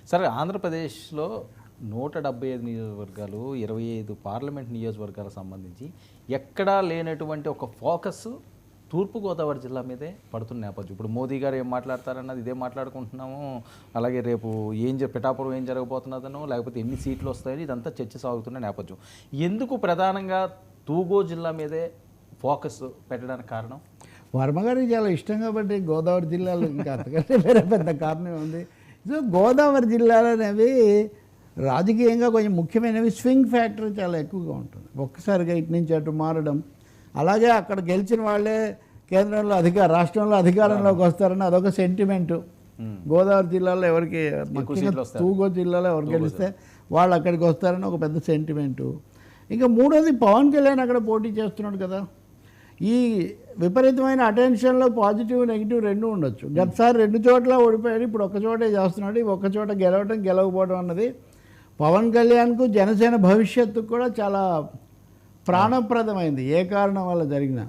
Sir ఆంధ్రప్రదేశ్లో 175 నియోజకవర్గాలు 25 parliament నియోజకవర్గాలకు సంబంధించి ఎక్కడా లేనటువంటి ఒక ఫోకస్ తూర్పుగోదావరి జిల్లా మీదే పడుతున్న నేపథ్యం. ఇప్పుడు మోదీ గారు ఏం మాట్లాడతారన్నది ఇదే మాట్లాడుకుంటున్నాము. అలాగే రేపు పిఠాపురం ఏం జరగబోతున్నదనో లేకపోతే ఎన్ని సీట్లు వస్తాయని ఇదంతా చర్చ సాగుతున్న నేపథ్యం. ఎందుకు ప్రధానంగా తూగో జిల్లా మీదే ఫోకస్ పెట్టడానికి కారణం? వర్మ గారికి చాలా ఇష్టం కాబట్టి గోదావరి జిల్లాలో ఇంకా అంతకంటే వేరే పెద్ద కారణం ఉంది. సో గోదావరి జిల్లాలు అనేవి రాజకీయంగా కొంచెం ముఖ్యమైనవి. స్వింగ్ ఫ్యాక్టర్ చాలా ఎక్కువగా ఉంటుంది. ఒక్కసారిగా ఇటు నుంచి అటు మారడం, అలాగే అక్కడ గెలిచిన వాళ్ళే కేంద్రంలో రాష్ట్రంలో అధికారంలోకి వస్తారని అదొక సెంటిమెంటు. గోదావరి జిల్లాలో ఎవరికి తూగో జిల్లాలో ఎవరు గెలిస్తే వాళ్ళు అక్కడికి వస్తారని ఒక పెద్ద సెంటిమెంటు. ఇంకా మూడోది పవన్ కళ్యాణ్ అక్కడ పోటీ చేస్తున్నాడు కదా. ఈ విపరీతమైన అటెన్షన్లో పాజిటివ్ నెగిటివ్ రెండు ఉండొచ్చు. గతసారి 2 చోట్ల ఓడిపోయాడు, ఇప్పుడు ఒక్క చోటే చేస్తున్నాడు. ఒక్క చోట గెలవకపోవడం అన్నది పవన్ కళ్యాణ్కు జనసేన భవిష్యత్తుకు కూడా చాలా ప్రాణప్రదమైంది, ఏ కారణం వల్ల జరిగినా.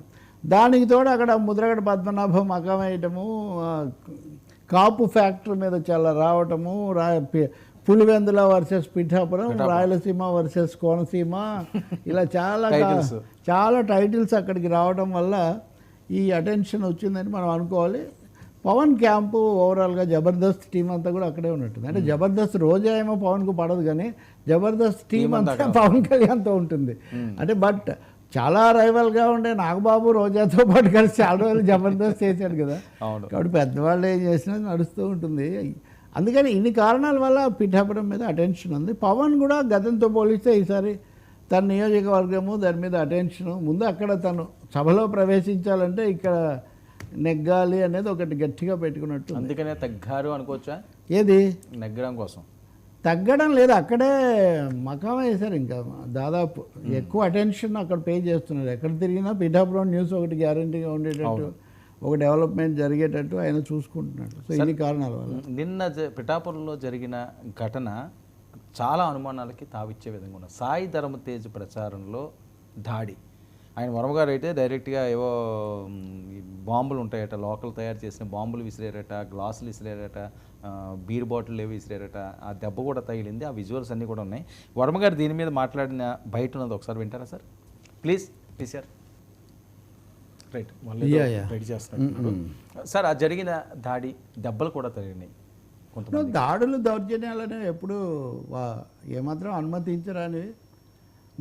దానికి తోడు అక్కడ ముద్రగడ పద్మనాభం మకమేయటము, కాపు ఫ్యాక్టరీ మీద చాలా రావటము, పులివెందుల వర్సెస్ పిఠాపురం, రాయలసీమ వర్సెస్ కోనసీమ, ఇలా చాలా టైటిల్స్ అక్కడికి రావడం వల్ల ఈ అటెన్షన్ వచ్చిందని మనం అనుకోవాలి. పవన్ క్యాంపు ఓవరాల్గా జబర్దస్త్ టీం అంతా కూడా అక్కడే ఉన్నట్టుంది. అంటే జబర్దస్త్ రోజా ఏమో పవన్కు పడదు, కానీ జబర్దస్త్ టీం అంతా పవన్ కళ్యాణ్తో ఉంటుంది. అంటే బట్ చాలా రైవల్గా ఉండే నాగబాబు రోజాతో పాటు కలిసి చాలా రోజులు జబర్దస్త్ చేశాడు కదా. కాబట్టి పెద్దవాళ్ళు ఏం చేసినా నడుస్తూ ఉంటుంది. అందుకని ఇన్ని కారణాల వల్ల పిఠాపురం మీద అటెన్షన్ ఉంది. పవన్ కూడా గతంతో పోలిస్తే ఈసారి తన నియోజకవర్గము దాని మీద అటెన్షను. ముందు అక్కడ తను సభలో ప్రవేశించాలంటే ఇక్కడ నెగ్గాలి అనేది ఒకటి గట్టిగా పెట్టుకున్నట్టు. అందుకనే తగ్గారు అనుకోవచ్చా? ఏది నెగ్గడం కోసం తగ్గడం లేదు, అక్కడే మకాం వేశారు. ఇంకా దాదాపు ఎక్కువ అటెన్షన్ అక్కడ పే చేస్తున్నారు. ఎక్కడ తిరిగినా పిఠాపురం న్యూస్ ఒకటి గ్యారంటీగా ఉండేటట్టు, ఒక డెవలప్మెంట్ జరిగేటట్టు ఆయన చూసుకుంటున్నాడు. సో ఇన్ని కారణాల వల్ల నిన్న పిఠాపురంలో జరిగిన ఘటన చాలా అనుమానాలకి తావిచ్చే విధంగా ఉన్నది. సాయి ధరమ్ తేజ్ ప్రచారంలో దాడి. ఆయన వర్మగారు అయితే డైరెక్ట్గా ఏవో బాంబులు ఉంటాయట, లోకల్ తయారు చేసిన బాంబులు విసిరేరట, గ్లాసులు విసిరేరట, బీర్ బాటిల్ ఏవి విసిరేరట. ఆ దెబ్బ కూడా తగిలింది. ఆ విజువల్స్ అన్నీ కూడా ఉన్నాయి. వర్మగారు దీని మీద మాట్లాడిన బయట ఉన్నది ఒకసారి వింటారా sir? Please sir. Right, ready చేస్తున్నారు సార్. ఆ జరిగిన దాడి దెబ్బలు కూడా తగిలినాయి. కొంతమంది దాడులు దౌర్జన్యాలు అనేవి ఎప్పుడు ఏమాత్రం అనుమతించరానివి.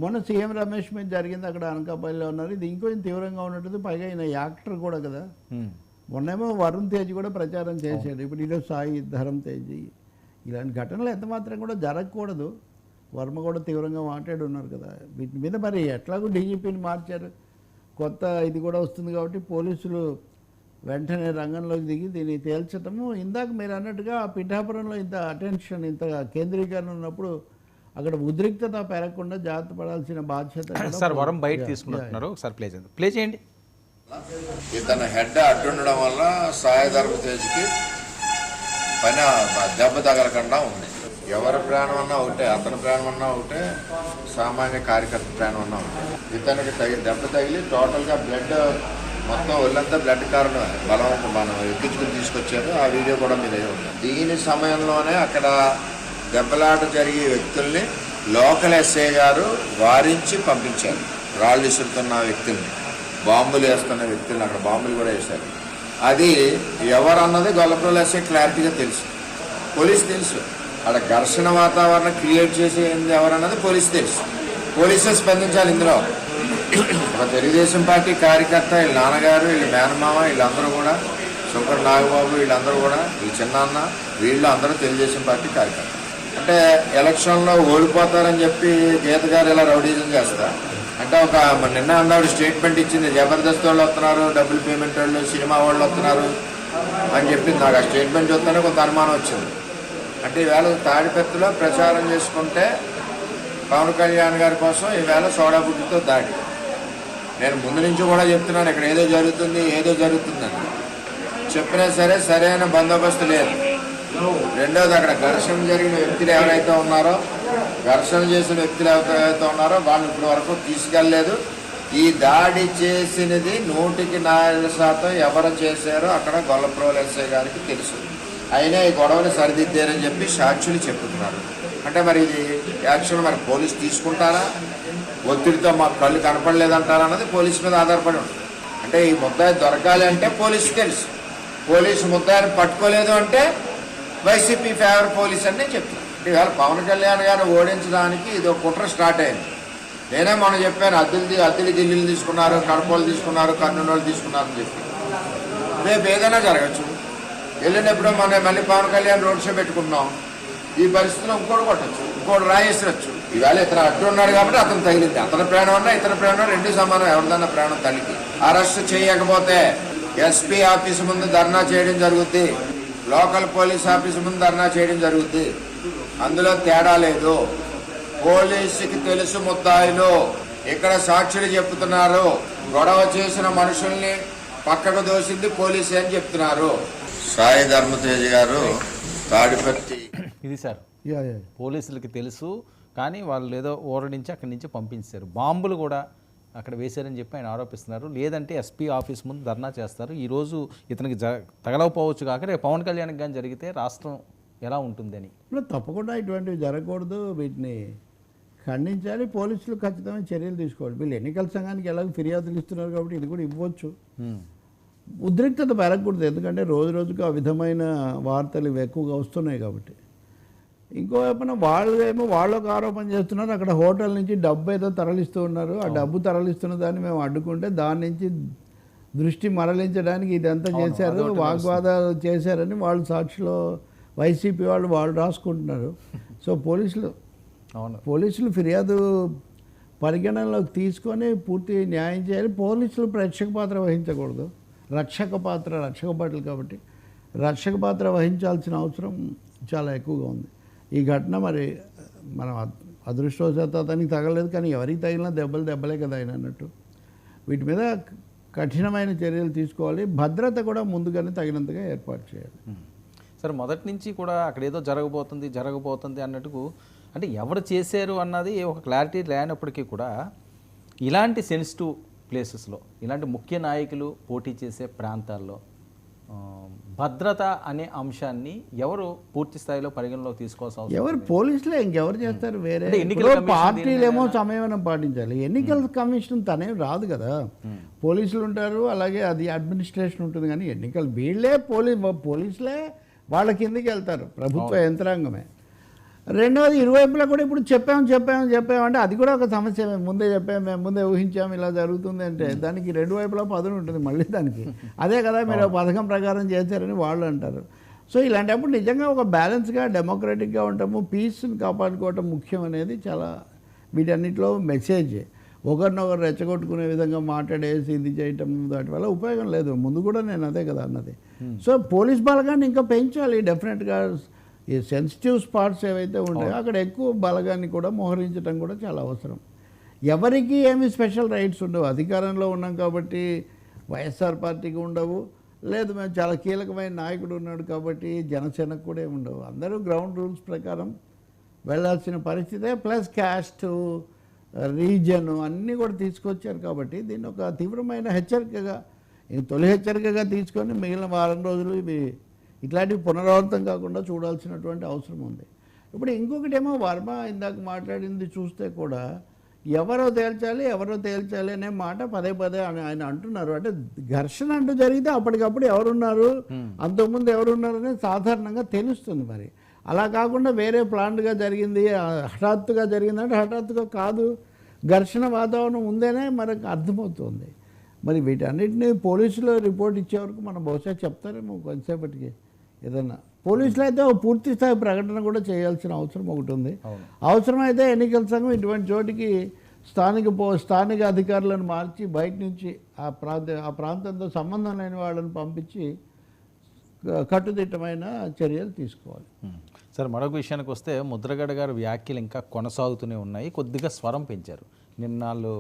మొన్న సీఎం రమేష్ మీద జరిగింది, అక్కడ అనకాపల్లిలో ఉన్నారు. ఇది ఇంకొంచెం తీవ్రంగా ఉన్నట్టు. పైగా ఈయన యాక్టర్ కూడా కదా. మొన్నేమో వరుణ్ తేజ్ కూడా ప్రచారం చేశాడు, ఇప్పుడు ఈరోజు సాయి ధరమ్ తేజ్. ఇలాంటి ఘటనలు ఎంత మాత్రం కూడా జరగకూడదు. వర్మ కూడా తీవ్రంగా మాట్లాడి ఉన్నారు కదా వీటి మీద. మరి ఎట్లాగో డీజీపీని మార్చారు, కొత్త ఇది కూడా వస్తుంది కాబట్టి పోలీసులు వెంటనే రంగంలోకి దిగి దీన్ని తేల్చటము. ఇందాక మీరు అన్నట్టుగా పిఠాపురంలో ఇంత అటెన్షన్, ఇంత కేంద్రీకరణ ఉన్నప్పుడు అక్కడ ఉద్రిక్తత పెరగకుండా జాగ్రత్త పడాల్సిన బాధ్యత. సార్ వరం బయట తీసుకుంటున్నారు, సార్ ప్లే చేయండి. ఇతను హెడ్ అడ్డుండడం వల్ల సాయి ధరమ్ తేజ్కి పని దెబ్బ తగలకుండా ఉంది. ఎవరి ప్రాణం అన్నా ఒకటే, అతని ప్రాణం అన్నా ఒకటే, సామాన్య కార్యకర్త ప్రాణం అన్నా ఒకటే. ఇతనికి దెబ్బ తగిలి టోటల్గా బ్లడ్ మొత్తం ఒళ్ళంతా బ్లడ్ కారణం బలవంతం మనం ఎక్కించుకుని తీసుకొచ్చారు. ఆ వీడియో కూడా మీదే ఉంది. దీని సమయంలోనే అక్కడ దెబ్బలాట జరిగే వ్యక్తుల్ని లోకల్ ఎస్ఐ గారు వారించి పంపించారు. రాళ్ళు విసురుతున్న వ్యక్తుల్ని, బాంబులు వేస్తున్న వ్యక్తుల్ని అక్కడ బాంబులు కూడా వేశారు. అది ఎవరన్నది గొల్లపురం ఎస్ఐ క్లారిటీగా తెలుసు, పోలీసు తెలుసు. అక్కడ ఘర్షణ వాతావరణం క్రియేట్ చేసేది ఎవరన్నది పోలీసు తెలుసు. పోలీసే స్పందించాలి ఇందులో. ఒక తెలుగుదేశం పార్టీ కార్యకర్త, వీళ్ళ నాన్నగారు, వీళ్ళ మేనమామ, వీళ్ళందరూ కూడా, శంకర్ నాగబాబు, వీళ్ళందరూ కూడా, వీళ్ళ చిన్నాన్న, వీళ్ళు అందరూ తెలుగుదేశం పార్టీ కార్యకర్త. అంటే ఎలక్షన్లో ఓడిపోతారని చెప్పి గీత గారు ఇలా రౌడీజం చేస్తా అంటే నిన్న అన్నాడు స్టేట్మెంట్ ఇచ్చింది, జబర్దస్త్ వాళ్ళు వస్తున్నారు, డబుల్ పేమెంట్ వాళ్ళు, సినిమా వాళ్ళు వస్తున్నారు అని చెప్పింది. నాకు ఆ స్టేట్మెంట్ చూస్తేనే కొంత అనుమానం వచ్చింది. అంటే ఈవేళ తాడిపత్రిలో ప్రచారం చేసుకుంటే పవన్ కళ్యాణ్ గారి కోసం ఈవేళ సోడా బుడ్డితో దాడి. నేను ముందు నుంచి కూడా చెప్తున్నాను, ఇక్కడ ఏదో జరుగుతుందని చెప్పినా సరే సరైన బందోబస్తు లేదు. రెండోది, అక్కడ ఘర్షణ జరిగిన వ్యక్తులు ఎవరైతే ఉన్నారో, ఘర్షణ చేసిన వ్యక్తులు ఎవరైతే ఉన్నారో వాళ్ళు ఇప్పటి వరకు తీసుకెళ్ళలేదు. ఈ దాడి చేసినది 100% ఎవరు చేశారో అక్కడ గొల్లపురం ఎస్ఐ గారికి తెలుసు. అయినా ఈ గొడవని సరిదిద్దారని చెప్పి సాక్షులు చెప్తున్నారు. అంటే మరి ఇది యాక్షన్ మరి పోలీసు తీసుకుంటారా, ఒత్తిడితో మాకు కళ్ళు కనపడలేదంటారా అన్నది పోలీసు మీద ఆధారపడి ఉంటుంది. అంటే ఈ ముద్దాయి దొరకాలి అంటే పోలీసు తెలుసు, పోలీసు ముద్దాయిని పట్టుకోలేదు అంటే వైసీపీ ఫేవర్ పోలీస్ అని నేను చెప్తున్నాను. ఇవాళ పవన్ కళ్యాణ్ గారిని ఓడించడానికి ఇది ఒక కుట్ర స్టార్ట్ అయింది. నేనే మొన్న చెప్పాను, అద్దెలు ఢిల్లీలు తీసుకున్నారు, కడపలు తీసుకున్నారు, కర్నూలు తీసుకున్నారు అని చెప్పి. రేపు ఏదైనా జరగచ్చు. వెళ్ళినప్పుడు మనం మళ్ళీ పవన్ కళ్యాణ్ రోడ్ షో పెట్టుకున్నాం, ఈ పరిస్థితిలో ఇంకోటి కొట్టచ్చు, ఇంకోటి రాయేసరచ్చు. ఈవేళ ఇతను అడ్డు ఉన్నాడు కాబట్టి అతను తగిలింది. అతని ప్రాణం అన్నా ఇతని ప్రాణం రెండు సమానం, ఎవరిదన్నా ప్రాణం తల్లికి. అరెస్ట్ చేయకపోతే ఎస్పీ ఆఫీసు ముందు ధర్నా చేయడం జరుగుద్ది, లోకల్ పోలీస్ ఆఫీసు ముందు ధర్నా చేయడం జరుగుద్ది. అందులో తేడా లేదు. పోలీసుకి తెలుసు ముద్దాయిలు, ఇక్కడ సాక్షులు చెప్తున్నారు, గొడవ చేసిన మనుషుల్ని పక్కకు దోసింది పోలీసు అని చెప్తున్నారు. సాయి ధర్మతేజ్ గారు తాడిపత్రి ఇది సార్ యా యా పోలీసులకి తెలుసు, కానీ వాళ్ళు ఏదో ఓరడించి అక్కడి నుంచి పంపించారు. బాంబులు కూడా అక్కడ వేశారని చెప్పి ఆయన ఆరోపిస్తున్నారు. లేదంటే ఎస్పీ ఆఫీస్ ముందు ధర్నా చేస్తారు. ఈరోజు ఇతనికి తగలకపోవచ్చు కాక రేపు పవన్ కళ్యాణ్కి కానీ జరిగితే రాష్ట్రం ఎలా ఉంటుందని. ఇప్పుడు తప్పకుండా ఇటువంటివి జరగకూడదు, వీటిని ఖండించాలి. పోలీసులు ఖచ్చితమైన చర్యలు తీసుకోవాలి. వీళ్ళు ఎన్నికల సంఘానికి ఎలాగో ఫిర్యాదులు ఇస్తున్నారు కాబట్టి ఇది కూడా ఇవ్వచ్చు. ఉద్రిక్తత పెరగకూడదు, ఎందుకంటే రోజు రోజుకు ఆ విధమైన వార్తలు ఇవి ఎక్కువగా వస్తున్నాయి కాబట్టి. ఇంకోవైపున వాళ్ళు ఏమో వాళ్ళకు ఆరోపణ చేస్తున్నారు, అక్కడ హోటల్ నుంచి డబ్బు ఏదో తరలిస్తూ ఉన్నారు, ఆ డబ్బు తరలిస్తున్న దాన్ని మేము అడ్డుకుంటే దాని నుంచి దృష్టి మరలించడానికి ఇదంతా చేశారు, వాగ్వాదాలు చేశారని వాళ్ళు సాక్షిలో వైసీపీ వాళ్ళు రాసుకుంటున్నారు. సో పోలీసులు ఫిర్యాదు పరిగణనలోకి తీసుకొని పూర్తి న్యాయం చేయాలి. పోలీసులు ప్రేక్షక పాత్ర వహించకూడదు, రక్షక భటులు కాబట్టి రక్షక పాత్ర వహించాల్సిన అవసరం చాలా ఎక్కువగా ఉంది. ఈ ఘటన మరి మనం అదృష్టవశాత్తు అతనికి తగలేదు, కానీ ఎవరికి తగిలినా దెబ్బలే కదా ఆయన అన్నట్టు. వీటి మీద కఠినమైన చర్యలు తీసుకోవాలి. భద్రత కూడా ముందుగానే తగినంతగా ఏర్పాటు చేయాలి. సరే, మొదటి నుంచి కూడా అక్కడ ఏదో జరగబోతుంది అన్నట్టుకు, అంటే ఎవరు చేశారు అన్నది ఒక క్లారిటీ లేనప్పటికీ కూడా ఇలాంటి సెన్సిటివ్ ప్లేసెస్లో, ఇలాంటి ముఖ్య నాయకులు పోటీ చేసే ప్రాంతాల్లో భద్రత అనే అంశాన్ని ఎవరు పూర్తి స్థాయిలో పరిగణలోకి తీసుకోవాల్సిన అవసరం? ఎవరు పోలీసులే, ఇంకెవరు చేస్తారు? వేరే పార్టీలేమో సమయం పాటించాలి. ఎన్నికల కమిషన్ తనేం రాదు కదా, పోలీసులు ఉంటారు, అలాగే అది అడ్మినిస్ట్రేషన్ ఉంటుంది. కానీ ఎన్నికలు వీళ్ళే పోలీసులే వాళ్ళ కిందకి వెళ్తారు, ప్రభుత్వ యంత్రాంగమే. రెండవది ఇరువైపులా కూడా ఇప్పుడు చెప్పామంటే అది కూడా ఒక సమస్య. మేము ముందే ఊహించాము ఇలా జరుగుతుంది అంటే దానికి రెండు వైపులా పదును ఉంటుంది మళ్ళీ దానికి. అదే కదా మీరు పథకం ప్రకారం చేశారని వాళ్ళు అంటారు. సో ఇలాంటప్పుడు నిజంగా ఒక బ్యాలెన్స్గా డెమోక్రటిక్గా ఉంటాము, పీస్ని కాపాడుకోవటం ముఖ్యం అనేది చాలా వీటన్నిటిలో మెసేజ్. ఒకరినొకరు రెచ్చగొట్టుకునే విధంగా మాట్లాడేసి ఇది చేయటం వాటి వల్ల ఉపయోగం లేదు. ముందు కూడా నేను అదే కదా అన్నది. సో పోలీస్ బలగాన్ని ఇంకా పెంచాలి డెఫినెట్గా. ఈ సెన్సిటివ్ స్పాట్స్ ఏవైతే ఉంటాయో అక్కడ ఎక్కువ బలగాన్ని కూడా మోహరించడం కూడా చాలా అవసరం. ఎవరికి ఏమి స్పెషల్ రైట్స్ ఉండవు. అధికారంలో ఉన్నాం కాబట్టి వైఎస్ఆర్ పార్టీకి ఉండవు, లేదు మేము చాలా కీలకమైన నాయకుడు ఉన్నాడు కాబట్టి జనసేనకు కూడా ఏమి ఉండవు. అందరూ గ్రౌండ్ రూల్స్ ప్రకారం వెళ్ళాల్సిన పరిస్థితే. ప్లస్ క్యాస్ట్, రీజన్ అన్నీ కూడా తీసుకొచ్చారు కాబట్టి దీన్ని ఒక తీవ్రమైన హెచ్చరికగా, తొలి హెచ్చరికగా తీసుకొని మిగిలిన వారం రోజులు ఇవి ఇట్లాంటివి పునరావృతం కాకుండా చూడాల్సినటువంటి అవసరం ఉంది. ఇప్పుడు ఇంకొకటేమో వర్మ ఇందాక మాట్లాడింది చూస్తే కూడా ఎవరో తేల్చాలి అనే మాట పదే ఆయన అంటున్నారు. అంటే ఘర్షణ అంటూ జరిగితే అప్పటికప్పుడు ఎవరున్నారు, అంతకుముందు ఎవరున్నారు అనేది సాధారణంగా తెలుస్తుంది. మరి అలా కాకుండా వేరే ప్లాన్గా జరిగింది, హఠాత్తుగా జరిగిందంటే హఠాత్తుగా కాదు, ఘర్షణ వాతావరణం ఉందేనే మనకు అర్థమవుతుంది. మరి వీటన్నిటిని పోలీసులు రిపోర్ట్ ఇచ్చే వరకు మనం బహుశా చెప్తారేమో కొంతసేపటికి ఏదన్నా. పోలీసులు అయితే పూర్తి స్థాయి ప్రకటన కూడా చేయాల్సిన అవసరం ఒకటి ఉంది. అవసరమైతే ఎన్నికల సంఘం ఇటువంటి చోటికి స్థానిక అధికారులను మార్చి బయట నుంచి ఆ ప్రాంతంతో సంబంధం లేని వాళ్ళని పంపించి కట్టుదిట్టమైన చర్యలు తీసుకోవాలి. సార్, మరొక విషయానికి వస్తే ముద్రగడ గారి వ్యాఖ్యలు ఇంకా కొనసాగుతూనే ఉన్నాయి. కొద్దిగా స్వరం పెంచారు నిన్నాళ్ళు.